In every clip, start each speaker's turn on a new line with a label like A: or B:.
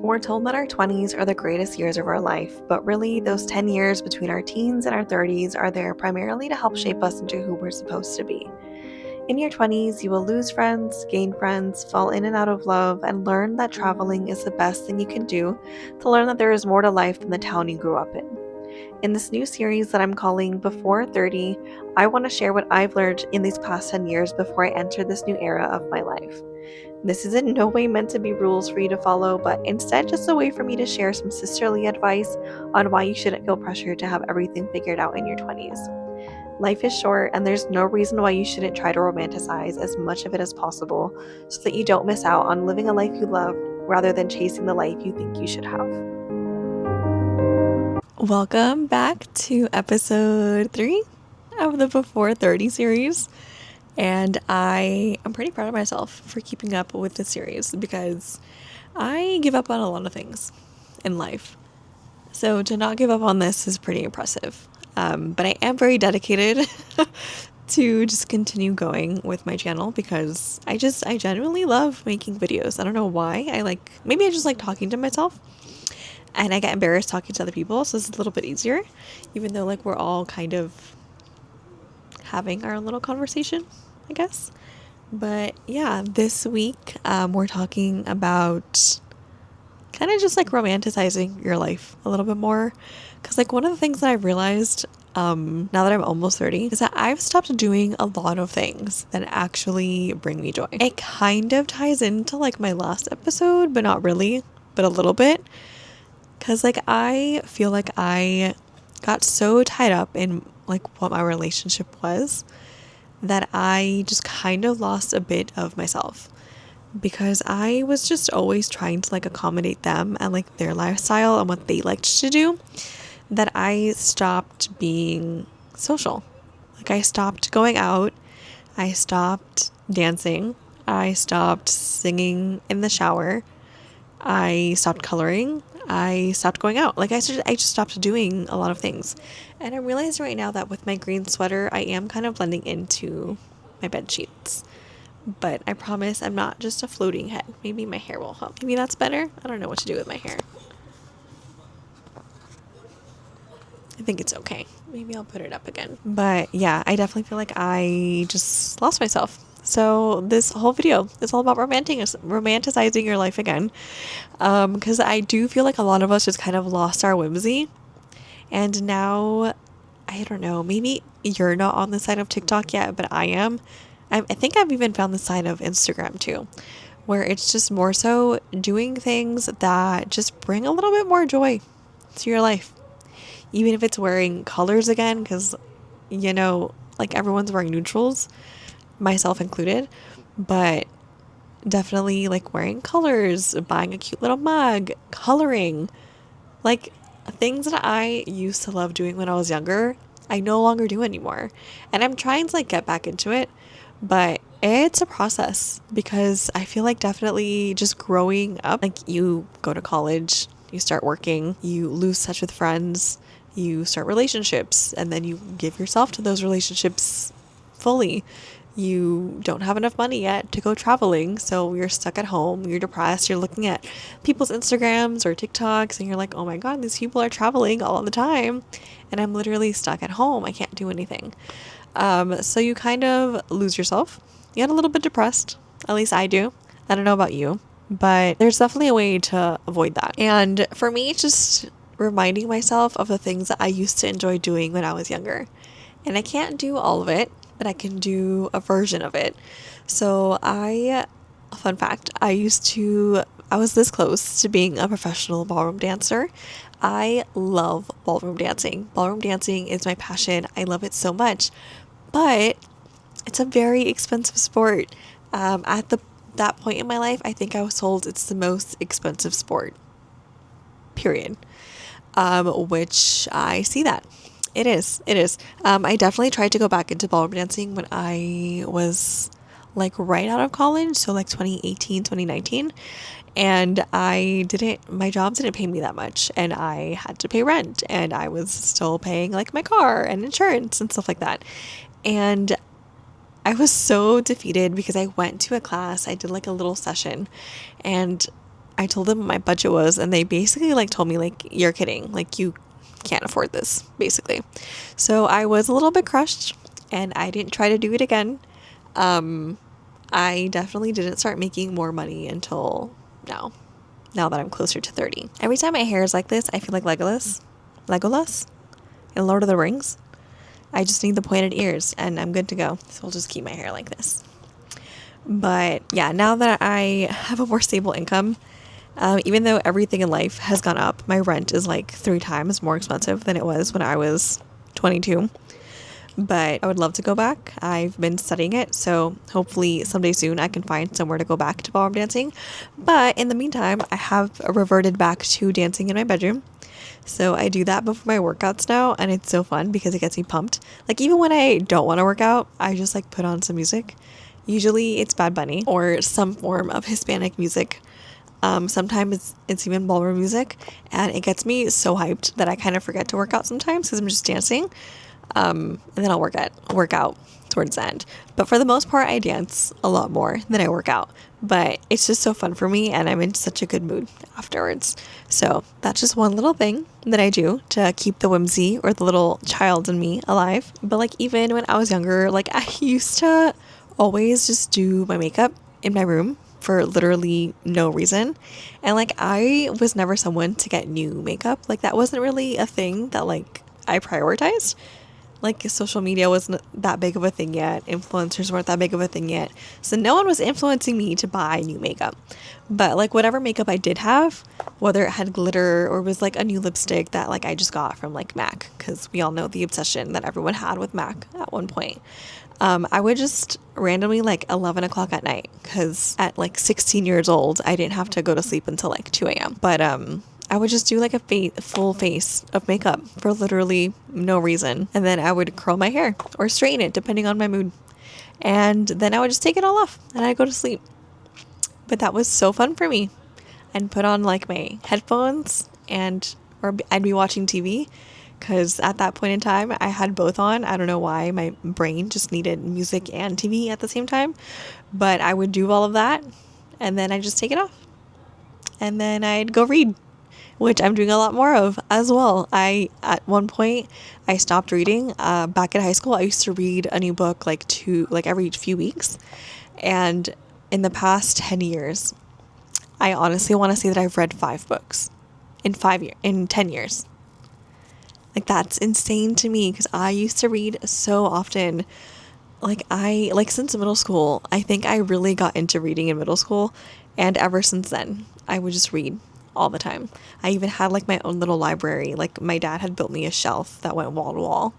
A: We're told that our 20s are the greatest years of our life, but really, those 10 years between our teens and our 30s are there primarily to help shape us into who we're supposed to be. In your 20s, you will lose friends, gain friends, fall in and out of love, and learn that traveling is the best thing you can do to learn that there is more to life than the town you grew up in. In this new series that I'm calling Before 30, I want to share what I've learned in these past 10 years before I enter this new era of my life. This is in no way meant to be rules for you to follow, but instead just a way for me to share some sisterly advice on why you shouldn't feel pressured to have everything figured out in your 20s. Life is short, and there's no reason why you shouldn't try to romanticize as much of it as possible so that you don't miss out on living a life you love rather than chasing the life you think you should have. Welcome back to episode 3 of the Before 30 series. And I am pretty proud of myself for keeping up with this series because I give up on a lot of things in life. So to not give up on this is pretty impressive. But I am very dedicated to just continue going with my channel because I genuinely love making videos. I don't know why. Maybe I just like talking to myself and I get embarrassed talking to other people. So it's a little bit easier, even though we're all kind of having our own little conversation, I guess. But yeah, this week we're talking about kind of just romanticizing your life a little bit more. Because one of the things that I've realized now that I'm almost 30 is that I've stopped doing a lot of things that actually bring me joy. It kind of ties into my last episode, but not really, but a little bit. Because I feel like I got so tied up in what my relationship was that I just kind of lost a bit of myself because I was just always trying to accommodate them and their lifestyle and what they liked to do, that I stopped being social. I stopped going out, I stopped dancing, I stopped singing in the shower, I stopped coloring, I stopped going out. I just stopped doing a lot of things. And I realize right now that with my green sweater, I am kind of blending into my bed sheets. But I promise I'm not just a floating head. Maybe my hair will help. Maybe that's better. I don't know what to do with my hair. I think it's okay. Maybe I'll put it up again. But yeah, I definitely feel like I just lost myself. So this whole video is all about romanticizing your life again. Because I do feel like a lot of us just kind of lost our whimsy. And now, I don't know, maybe you're not on the side of TikTok yet, but I am. I think I've even found the side of Instagram too, where it's just more so doing things that just bring a little bit more joy to your life. Even if it's wearing colors again, because, everyone's wearing neutrals, myself included, but definitely wearing colors, buying a cute little mug, coloring, things that I used to love doing when I was younger, I no longer do anymore. And I'm trying to get back into it, but it's a process because I feel definitely just growing up, you go to college, you start working, you lose touch with friends, you start relationships, and then you give yourself to those relationships fully. You don't have enough money yet to go traveling, so you're stuck at home, you're depressed, you're looking at people's Instagrams or TikToks, and you're like, oh my god, these people are traveling all the time, and I'm literally stuck at home, I can't do anything. So you kind of lose yourself, you get a little bit depressed, at least I do. I don't know about you, but there's definitely a way to avoid that. And for me, it's just reminding myself of the things that I used to enjoy doing when I was younger. And I can't do all of it, but I can do a version of it. So fun fact, I was this close to being a professional ballroom dancer. I love ballroom dancing. Ballroom dancing is my passion. I love it so much, but it's a very expensive sport. At that point in my life, I think I was told it's the most expensive sport, period. Which I see that. It is. I definitely tried to go back into ballroom dancing when I was right out of college. So 2018, 2019. And my job didn't pay me that much. And I had to pay rent. And I was still paying my car and insurance and stuff like that. And I was so defeated because I went to a class. I did a little session. And I told them what my budget was, and they basically like told me like, you're kidding, like you can't afford this, basically. So I was a little bit crushed, and I didn't try to do it again. I definitely didn't start making more money until now that I'm closer to 30. Every time my hair is like this, I feel like Legolas in Lord of the Rings. I just need the pointed ears and I'm good to go. So I'll just keep my hair like this. But yeah, now that I have a more stable income, even though everything in life has gone up, my rent is like 3 times more expensive than it was when I was 22. But I would love to go back. I've been studying it, so hopefully someday soon I can find somewhere to go back to ballroom dancing. But in the meantime, I have reverted back to dancing in my bedroom. So I do that before my workouts now, and it's so fun because it gets me pumped. Like even when I don't want to work out, I just like put on some music. Usually it's Bad Bunny or some form of Hispanic music. Sometimes it's even ballroom music, and it gets me so hyped that I kind of forget to work out sometimes because I'm just dancing. And then I'll work out towards the end. But for the most part, I dance a lot more than I work out. But it's just so fun for me, and I'm in such a good mood afterwards. So that's just one little thing that I do to keep the whimsy or the little child in me alive. But like even when I was younger, like I used to always just do my makeup in my room for literally no reason. And like I was never someone to get new makeup. Like that wasn't really a thing that like I prioritized. Like social media wasn't that big of a thing yet. Influencers weren't that big of a thing yet. So no one was influencing me to buy new makeup. But like whatever makeup I did have, whether it had glitter or was like a new lipstick that like I just got from like MAC, because we all know the obsession that everyone had with MAC at one point. I would just randomly like 11 o'clock at night, because at like 16 years old, I didn't have to go to sleep until like 2 a.m. But I would just do like a full face of makeup for literally no reason. And then I would curl my hair or straighten it depending on my mood. And then I would just take it all off and I'd go to sleep. But that was so fun for me. And put on like my headphones or I'd be watching TV, because at that point in time I had both on. I don't know why my brain just needed music and TV at the same time. But I would do all of that and then I'd just take it off. And then I'd go read, which I'm doing a lot more of as well. At one point, I stopped reading. Back in high school, I used to read a new book like every few weeks. And in the past 10 years, I honestly want to say that I've read 5 books in 10 years. Like that's insane to me, because I used to read so often. Like since middle school, I think I really got into reading in middle school, and ever since then, I would just read all the time. I even had like my own little library. Like my dad had built me a shelf that went wall to wall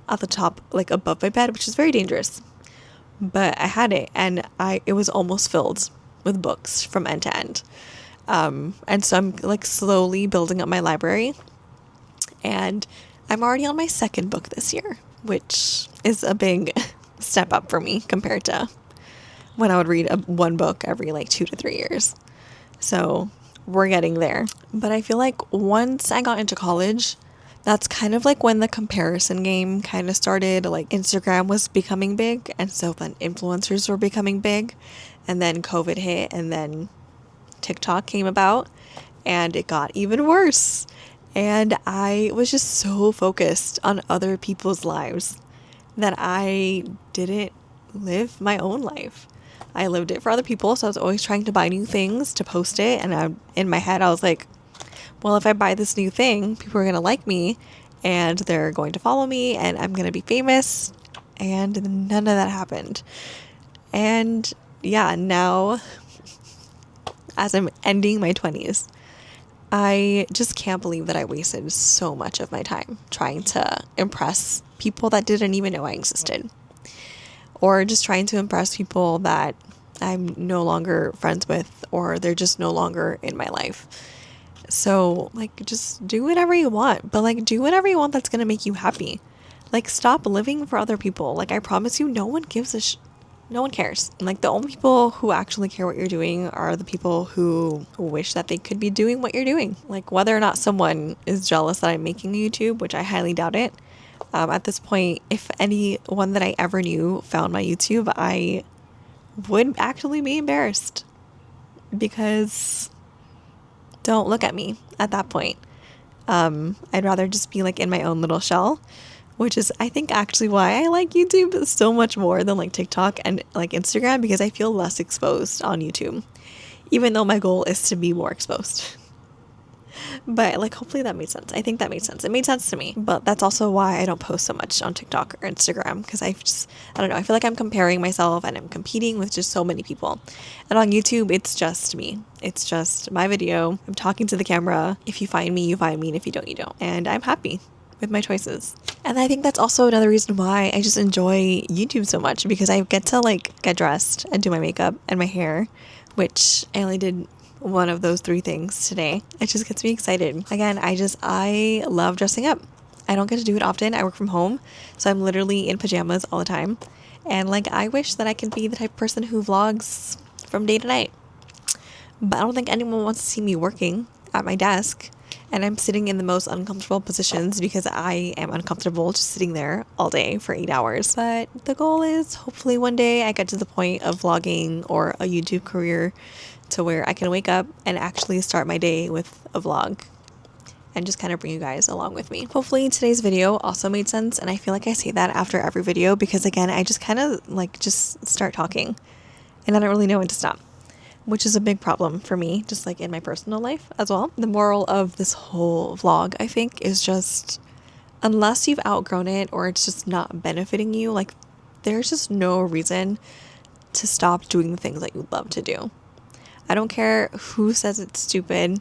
A: at the top, like above my bed, which is very dangerous. But I had it, and it was almost filled with books from end to end. And so I'm like slowly building up my library, and I'm already on my 2nd book this year, which is a big step up for me compared to when I would read one book every like 2 to 3 years. So we're getting there. But I feel like once I got into college, that's kind of like when the comparison game kind of started. Like Instagram was becoming big, and so then influencers were becoming big, and then COVID hit, and then TikTok came about, and it got even worse. And I was just so focused on other people's lives that I didn't live my own life. I lived it for other people, so I was always trying to buy new things to post it, and in my head I was like, well, if I buy this new thing, people are going to like me, and they're going to follow me, and I'm going to be famous, and none of that happened. And yeah, now, as I'm ending my 20s, I just can't believe that I wasted so much of my time trying to impress people that didn't even know I existed, or just trying to impress people that I'm no longer friends with, or they're just no longer in my life. So like just do whatever you want, but like do whatever you want that's going to make you happy. Like stop living for other people. Like I promise you, no one gives no one cares. Like the only people who actually care what you're doing are the people who wish that they could be doing what you're doing. Like whether or not someone is jealous that I'm making YouTube, which I highly doubt it. At this point, if anyone that I ever knew found my YouTube, I would actually be embarrassed, because don't look at me at that point. I'd rather just be like in my own little shell, which is, I think, actually why I like YouTube so much more than like TikTok and like Instagram, because I feel less exposed on YouTube, even though my goal is to be more exposed. But like, hopefully that made sense. I think that made sense. It made sense to me. But that's also why I don't post so much on TikTok or Instagram, because I don't know, I feel like I'm comparing myself and I'm competing with just so many people. And on YouTube, it's just me. It's just my video. I'm talking to the camera. If you find me, you find me. And if you don't, you don't. And I'm happy with my choices. And I think that's also another reason why I just enjoy YouTube so much, because I get to like get dressed and do my makeup and my hair, which I only did one of those 3 things today. It just gets me excited. Again, I love dressing up. I don't get to do it often. I work from home, so I'm literally in pajamas all the time. And like, I wish that I could be the type of person who vlogs from day to night. But I don't think anyone wants to see me working at my desk, and I'm sitting in the most uncomfortable positions because I am uncomfortable just sitting there all day for 8 hours. But the goal is, hopefully one day I get to the point of vlogging or a YouTube career to where I can wake up and actually start my day with a vlog and just kind of bring you guys along with me. Hopefully today's video also made sense, and I feel like I say that after every video because, again, I just kind of like just start talking and I don't really know when to stop, which is a big problem for me, just like in my personal life as well. The moral of this whole vlog, I think, is just, unless you've outgrown it or it's just not benefiting you, like, there's just no reason to stop doing the things that you love to do. I don't care who says it's stupid.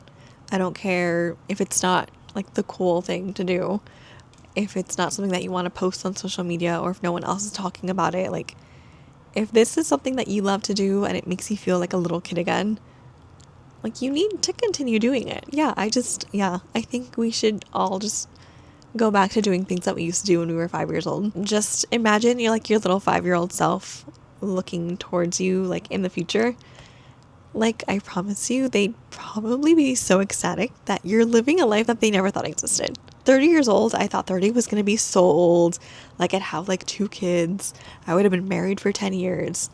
A: I don't care if it's not like the cool thing to do. If it's not something that you want to post on social media, or if no one else is talking about it. Like, if this is something that you love to do and it makes you feel like a little kid again, like, you need to continue doing it. I think we should all just go back to doing things that we used to do when we were 5 years old. Just imagine you're like your little 5-year-old self looking towards you like in the future. Like, I promise you, they'd probably be so ecstatic that you're living a life that they never thought existed. 30 years old, I thought 30 was going to be so old. Like, I'd have like 2 kids. I would have been married for 10 years.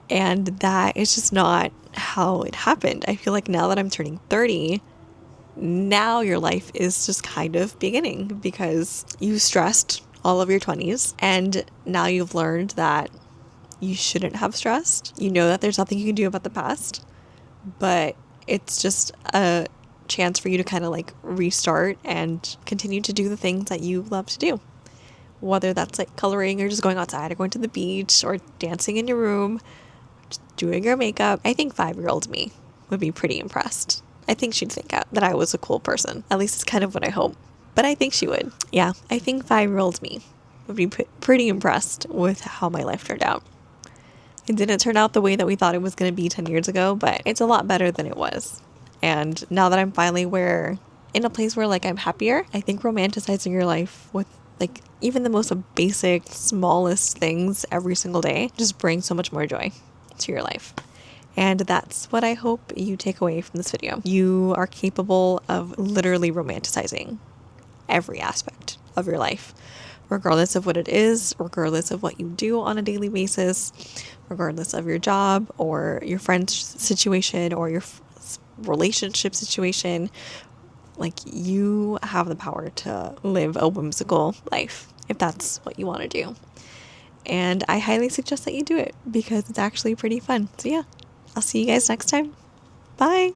A: And that is just not how it happened. I feel like now that I'm turning 30, now your life is just kind of beginning, because you stressed all of your 20s and now you've learned that you shouldn't have stressed. You know that there's nothing you can do about the past, but it's just a chance for you to kind of like restart and continue to do the things that you love to do. Whether that's like coloring or just going outside or going to the beach or dancing in your room, just doing your makeup. I think 5-year-old me would be pretty impressed. I think she'd think that I was a cool person. At least it's kind of what I hope. But I think she would. Yeah, I think 5-year-old me would be pretty impressed with how my life turned out. It didn't turn out the way that we thought it was going to be 10 years ago, but it's a lot better than it was. And now that I'm finally in a place where like I'm happier, I think romanticizing your life with like even the most basic, smallest things every single day just brings so much more joy to your life. And that's what I hope you take away from this video. You are capable of literally romanticizing every aspect of your life, regardless of what it is, regardless of what you do on a daily basis, regardless of your job or your friend's situation or your relationship situation. Like, you have the power to live a whimsical life if that's what you want to do. And I highly suggest that you do it because it's actually pretty fun. So yeah, I'll see you guys next time. Bye.